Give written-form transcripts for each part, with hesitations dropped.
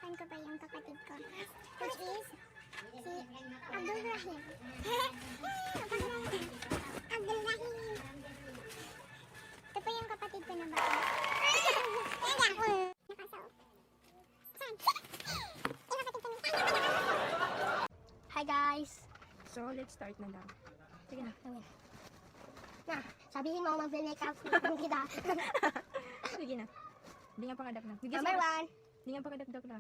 hinahangapan ko ba yung kapatid ko? Which is si Abdul Rahim. Abdul Rahim. Ito pa yung kapatid ko na ba? Hi guys! So, let's start na lang. Sige na. Na, sabihin mo mag-makeup ng kita. Sige na. Hindi nga pangadak na. Number 1. Hindi nga pangadagdag na.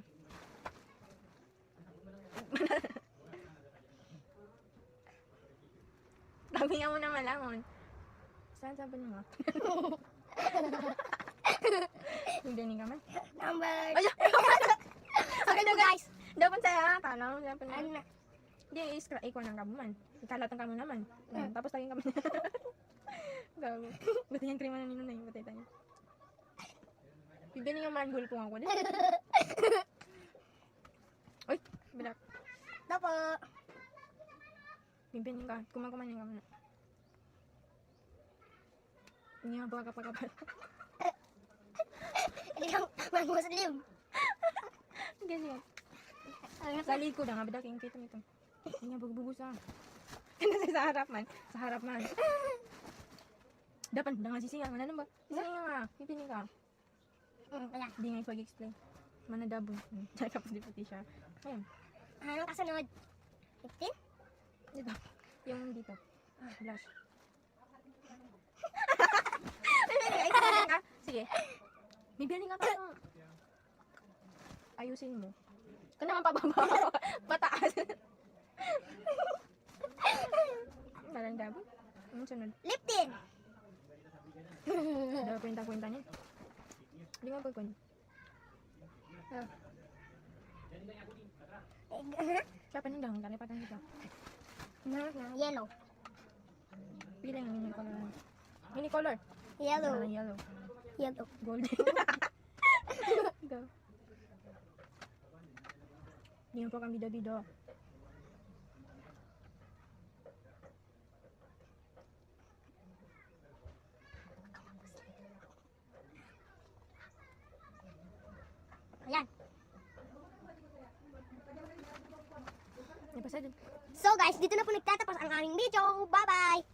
Dami nga mo naman lamon. Saan sabi niyo nga? Hindi ka man. Number... Ay! Okay na guys. Dapat saya. Tanong. Dapat na. Ano na? Hindi, ikaw ng kamo man. Ikalatang kamo naman. Tapos taging kamo. Gago. Buti yung krema na ninunay. Buti tayo. Bibili nga manggol po ako. Uy! Bilak. Dapo. Bibili ka. Kumakuman yung kamo na. Hindi nga ba kapag-kapal. Hindi lang mag-muslim. Ganyan. Sa likod nga, badak yung kita nito. Hindi nga bagbubusa. Kasi sa harap man. Sa harap man. Dapat na nga sisinga. Ano ba? Sisinga nga. Pipinin ka. Wala. Hindi nga ipag-explain. Manadabo. Diyan ka puti siya. Ayan. Anong kasunod? 15? Dito. Yung dito. Blush. Sige. Bibili ka pa. Ayusin mo. Kung naman pababa. Pataas. Parang dabo. Anong sunod? Lip tint. Dabo kwenta-kwenta niya. Hindi nga pagkon. Siya pa nindang. Kalipatan dito. Yellow. Pili ang mini color. Mini color. Yellow. Yellow. Yellow. Golden. Go. Hindi mo pa kang bida-bida. Ayan. Napasa din. So guys, dito na po nagtatapos ang aming video. Bye-bye!